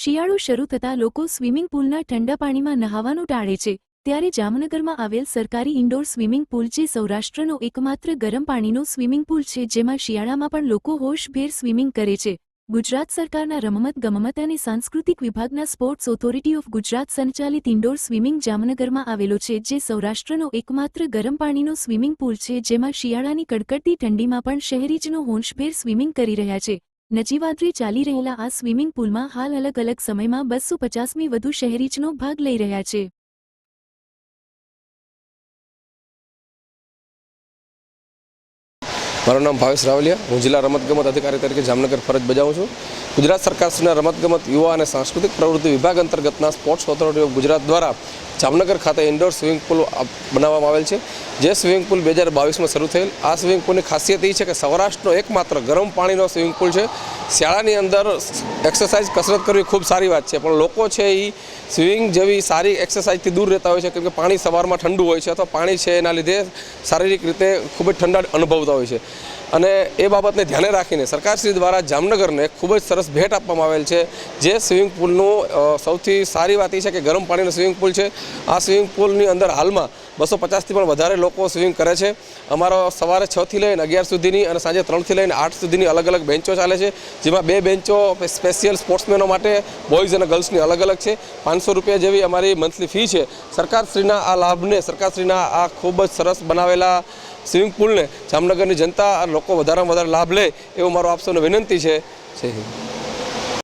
શિયાળો શરૂ થતાં લોકો સ્વિમિંગ પૂલના ઠંડા પાણીમાં નહાવાનું ટાળે છે, ત્યારે જામનગરમાં આવેલ સરકારી ઇન્ડોર સ્વિમિંગ પૂલ જે સૌરાષ્ટ્રનો એકમાત્ર ગરમ પાણીનો સ્વિમિંગ પૂલ છે, જેમાં શિયાળામાં પણ લોકો હોશભેર સ્વિમિંગ કરે છે. ગુજરાત સરકારના રમત ગમત અને સાંસ્કૃતિક વિભાગના સ્પોર્ટ્સ ઓથોરિટી ઓફ ગુજરાત સંચાલિત ઇન્ડોર સ્વિમિંગ જામનગરમાં આવેલો છે, જે સૌરાષ્ટ્રનો એકમાત્ર ગરમ પાણીનો સ્વિમિંગ પૂલ છે, જેમાં શિયાળાની કડકડતી ઠંડીમાં પણ શહેરીજનો હોશભેર સ્વિમિંગ કરી રહ્યા છે. નજીવાદરે ચાલી રહેલા આ સ્વિમિંગ પૂલમાં હાલ અલગ અલગ સમયમાં 250મી વધુ શહેરીજનો ભાગ લઈ રહ્યા છે. મારું નામ ભાવેશ રાવલિયા, હું જિલ્લા રમતગમત અધિકારી તરીકે જામનગર ફરજ બજાવું છું. ગુજરાત સરકારના રમતગમત યુવા અને સાંસ્કૃતિક પ્રવૃત્તિ વિભાગ અંતર્ગતના સ્પોર્ટ્સ ઓથોરિટી ઓફ ગુજરાત દ્વારા જામનગર ખાતે ઇન્ડોર સ્વિમિંગ પૂલ બનાવવામાં આવેલ છે. જે સ્વિમિંગ પૂલ 2022માં શરૂ થયેલ. આ સ્વિમિંગ પૂલની ખાસિયત એ છે કે સૌરાષ્ટ્રનો એકમાત્ર ગરમ પાણીનો સ્વિમિંગ પૂલ છે. શિયાળાની અંદર એક્સરસાઇઝ કસરત કરવી ખૂબ સારી વાત છે, પણ લોકો છે એ સ્વિમિંગ જેવી સારી એક્સરસાઇઝથી દૂર રહેતા હોય છે, કેમ કે પાણી સવારમાં ઠંડુ હોય છે અથવા પાણી છે એના લીધે શારીરિક રીતે ખૂબ જ ઠંડા અનુભવતા હોય છે. અને એ બાબતને ધ્યાને રાખીને સરકારશ્રી દ્વારા જામનગરને ખૂબ જ સરસ ભેટ આપવામાં આવેલ છે. જે સ્વિમિંગ પૂલનું સૌથી સારી વાત એ છે કે ગરમ પાણીનો સ્વિમિંગ પૂલ છે. આ સ્વિમિંગ પૂલની અંદર હાલમાં 250થી પણ વધારે લોકો સ્વિમિંગ કરે છે. અમારો સવારે 6થી લઈને 11 સુધીની અને સાંજે 3થી લઈને 8 સુધીની અલગ અલગ બેન્ચો ચાલે છે, જેમાં 2 બેન્ચો સ્પેશિયલ સ્પોર્ટ્સમેનો માટે બોયઝ અને ગર્લ્સની અલગ અલગ છે. 500 રૂપિયા જેવી અમારી મંથલી ફી છે. સરકારશ્રીના આ લાભને, સરકારશ્રીના આ ખૂબ જ સરસ બનાવેલા સ્વિમિંગ પૂલને જામનગરની જનતા લોકો વધારેમાં વધારે લાભ લે એવો મારો આપ સૌને વિનંતી છે. જય હિન્દ.